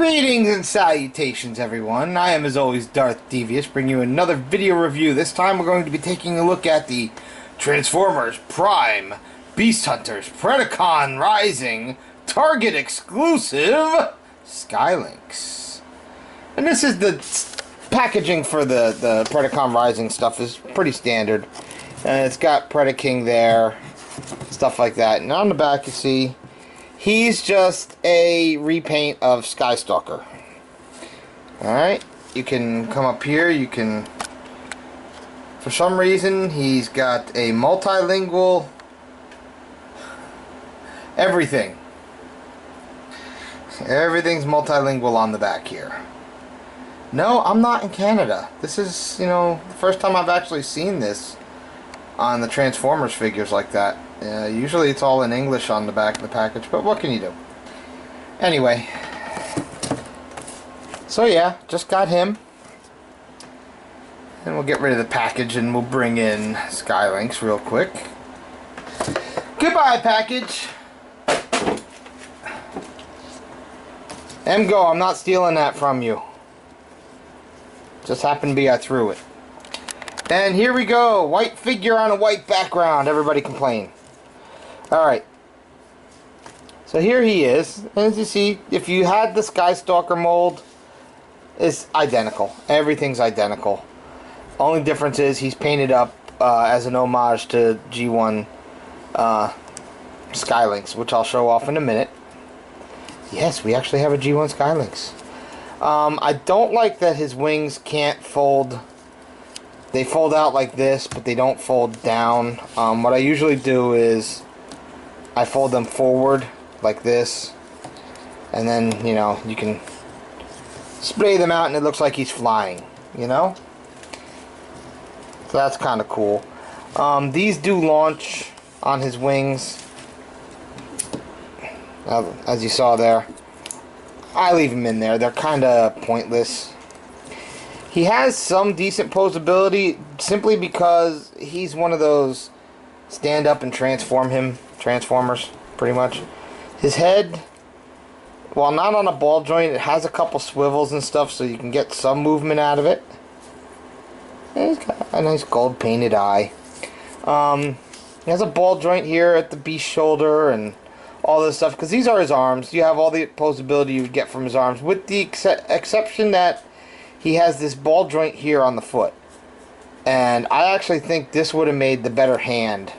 Greetings and salutations, everyone. I am, as always, Darth Devious, bringing you another video review. This time we're going to be taking a look at the Transformers Prime Beast Hunters Predacon Rising Target exclusive Skylynx. And this is the packaging for the Predacon Rising stuff is pretty standard. And it's got Predaking there, stuff like that. And on the back you see he's just a repaint of Skystalker. Alright, you can come up here, you can, for some reason, he's got a multilingual everything. Everything's multilingual on the back here. No, I'm not in Canada. This is, you know, the first time I've actually seen this on the Transformers figures like that. Usually it's all in English on the back of the package, but what can you do? Anyway, so yeah, just got him. And we'll get rid of the package and we'll bring in Skylynx real quick. Goodbye, package! Go, I'm not stealing that from you. Just happened to be I threw it. And here we go, white figure on a white background. Everybody complain. Alright, so here he is. As you see, if you had the Skystalker mold, it's identical. Everything's identical. Only difference is he's painted up as an homage to G1 Skylynx, which I'll show off in a minute. Yes, we actually have a G1 Skylynx. I don't like that his wings can't fold. They fold out like this, but they don't fold down. What I usually do is I fold them forward like this, and then, you know, you can spray them out and it looks like he's flying, you know? So that's kind of cool. These do launch on his wings, as you saw there. I leave them in there. They're kind of pointless. He has some decent posability simply because he's one of those stand up and Transformers, pretty much. His head, while not on a ball joint, it has a couple swivels and stuff so you can get some movement out of it. And he's got a nice gold painted eye. He has a ball joint here at the beast shoulder and all this stuff, because these are his arms. You have all the posability you would get from his arms, with the exception that he has this ball joint here on the foot. And I actually think this would have made the better hand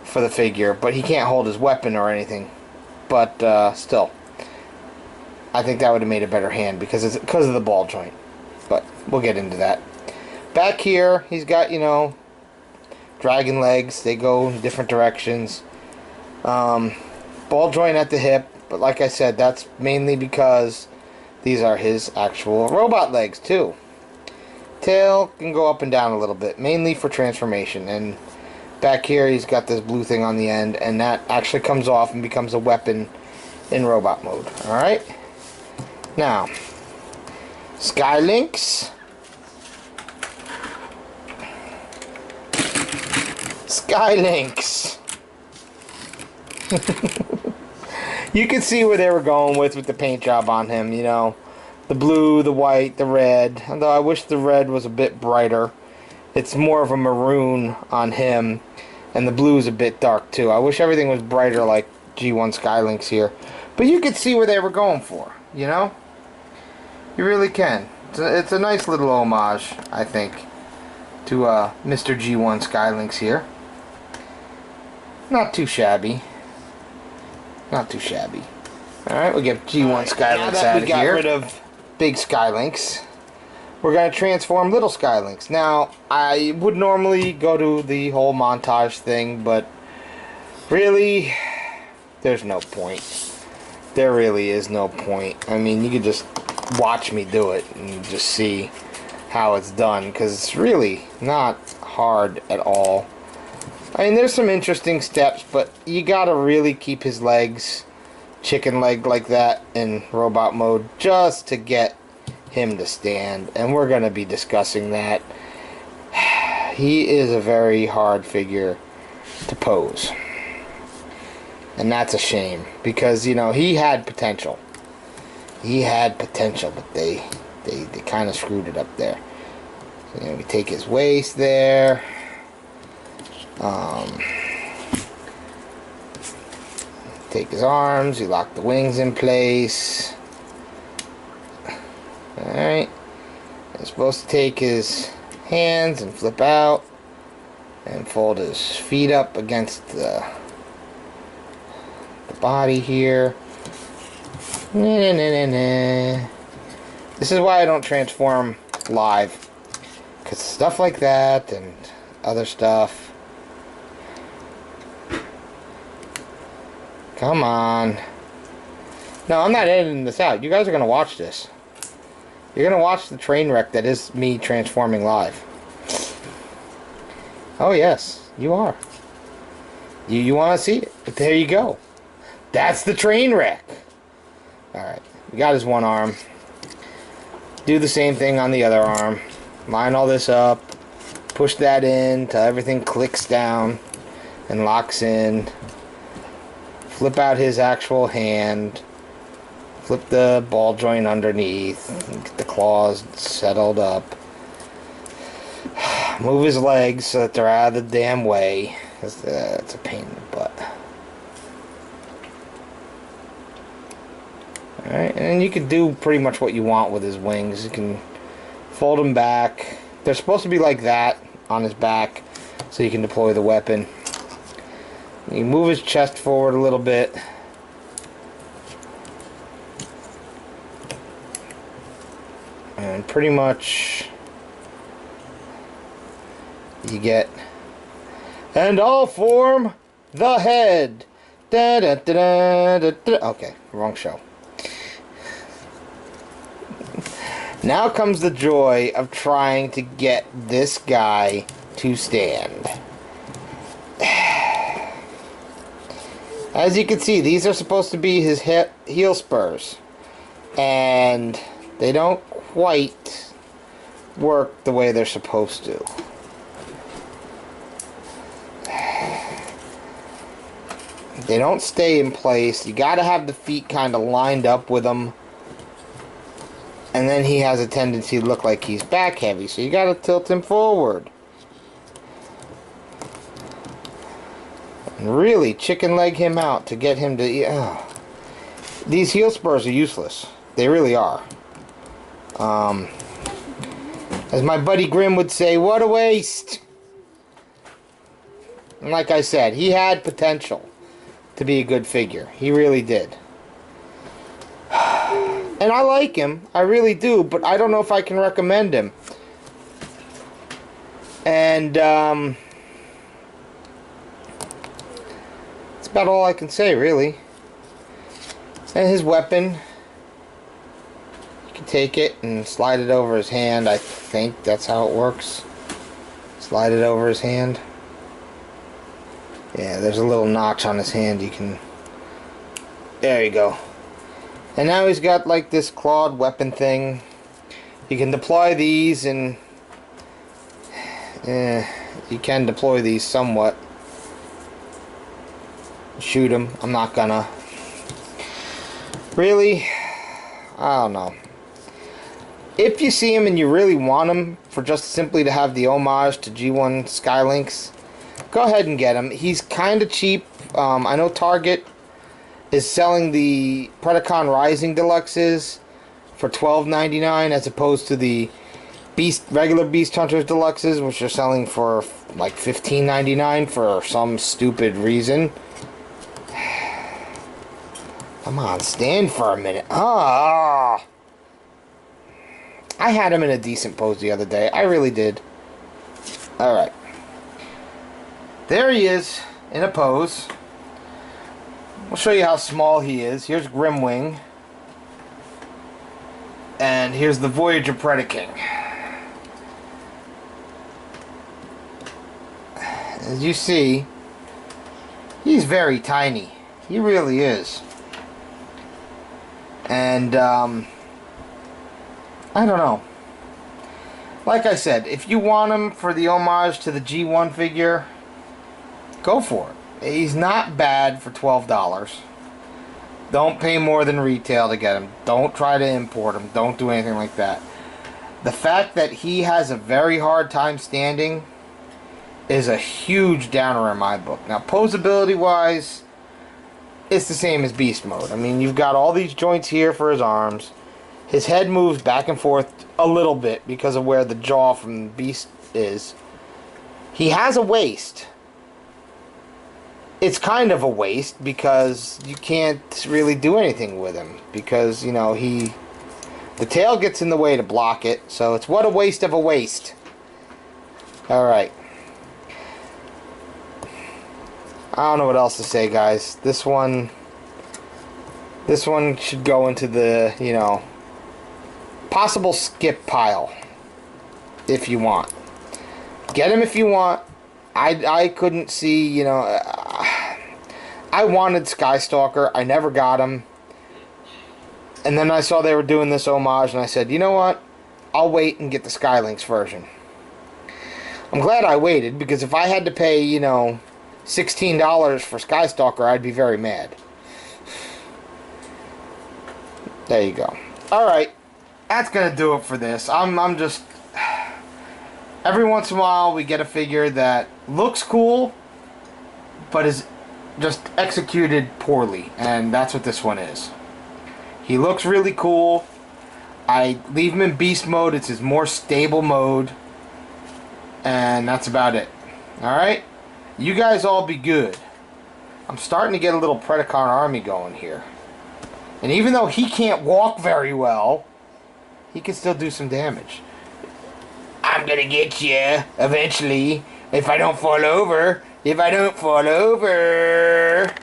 for the figure, but he can't hold his weapon or anything. But still, I think that would have made a better hand because of the ball joint. But we'll get into that. Back here, he's got, you know, dragon legs. They go in different directions. Ball joint at the hip, but like I said, that's mainly because these are his actual robot legs too. Tail can go up and down a little bit, mainly for transformation. And back here he's got this blue thing on the end, and that actually comes off and becomes a weapon in robot mode. Alright, now Skylynx. You can see where they were going with the paint job on him, you know. The blue, the white, the red. Although I wish the red was a bit brighter. It's more of a maroon on him. And the blue is a bit dark too. I wish everything was brighter like G1 Skylynx here. But you could see where they were going for, you know. You really can. It's a nice little homage, I think, to Mr. G1 Skylynx here. Not too shabby. Not too shabby. Alright, we'll get G1 Skylynx out of here. We got rid of big Skylynx. We're going to transform little Skylynx. Now, I would normally go to the whole montage thing, but really, there's no point. There really is no point. I mean, you could just watch me do it and just see how it's done, because it's really not hard at all. I mean, there's some interesting steps, but you gotta really keep his legs chicken leg like that in robot mode just to get him to stand, and we're gonna be discussing that. He is a very hard figure to pose. And that's a shame, because, you know, he had potential. He had potential, but they kind of screwed it up there. So, you know, we take his waist there. Take his arms. You lock the wings in place. Alright. You're supposed to take his hands and flip out. And fold his feet up against the body here. This is why I don't transform live. Because stuff like that and other stuff. Come on. No, I'm not editing this out. You guys are going to watch this. You're going to watch the train wreck that is me transforming live. Oh, yes. You are. You want to see it. But there you go. That's the train wreck. Alright. We got his one arm. Do the same thing on the other arm. Line all this up. Push that in till everything clicks down and locks in. Flip out his actual hand. Flip the ball joint underneath. Get the claws settled up. Move his legs so that they're out of the damn way. That's a pain in the butt. Alright, and you can do pretty much what you want with his wings. You can fold them back. They're supposed to be like that on his back so you can deploy the weapon. You move his chest forward a little bit. And pretty much you get, and I'll form the head. Da, da, da, da, da, da. Okay, wrong show. Now comes the joy of trying to get this guy to stand. As you can see, these are supposed to be his heel spurs. And they don't quite work the way they're supposed to. They don't stay in place. You gotta have the feet kind of lined up with them. And then he has a tendency to look like he's back heavy. So you gotta tilt him forward. And really chicken leg him out to get him to... These heel spurs are useless. They really are. As my buddy Grim would say, what a waste! And like I said, he had potential to be a good figure. He really did. And I like him. I really do. But I don't know if I can recommend him. And, that's about all I can say, really. And his weapon, you can take it and slide it over his hand. I think that's how it works. Slide it over his hand. Yeah, there's a little notch on his hand. You can... There you go. And now he's got like this clawed weapon thing. You can deploy these and... you can deploy these somewhat. Shoot him. I'm not gonna. Really? I don't know. If you see him and you really want him for just simply to have the homage to G1 Lynx, go ahead and get him. He's kind of cheap. I know Target is selling the Predacon Rising Deluxes for $12.99 as opposed to the regular Beast Hunters Deluxes, which are selling for like $15.99 for some stupid reason. Come on, stand for a minute. Ah! I had him in a decent pose the other day. I really did. Alright. There he is in a pose. We'll show you how small he is. Here's Grimwing. And here's the Voyager Predaking. As you see, he's very tiny. He really is. And, I don't know. Like I said, if you want him for the homage to the G1 figure, go for it. He's not bad for $12. Don't pay more than retail to get him. Don't try to import him. Don't do anything like that. The fact that he has a very hard time standing is a huge downer in my book. Now, posability-wise, it's the same as Beast Mode. I mean, you've got all these joints here for his arms. His head moves back and forth a little bit because of where the jaw from Beast is. He has a waist. It's kind of a waist because you can't really do anything with him because, you know, the tail gets in the way to block it, so it's what a waste of a waist. Alright. I don't know what else to say, guys. This one should go into the, you know, possible skip pile if you want. Get him if you want. I couldn't see, you know, I wanted Skystalker. I never got him. And then I saw they were doing this homage, and I said, you know what? I'll wait and get the Lynx version. I'm glad I waited, because if I had to pay, you know, $16 for Skystalker, I'd be very mad. There you go. Alright. That's going to do it for this. I'm just... Every once in a while, we get a figure that looks cool, but is just executed poorly. And that's what this one is. He looks really cool. I leave him in Beast Mode. It's his more stable mode. And that's about it. Alright? You guys all be good. I'm starting to get a little Predacon army going here. And even though he can't walk very well, he can still do some damage. I'm gonna get you eventually if I don't fall over. If I don't fall over.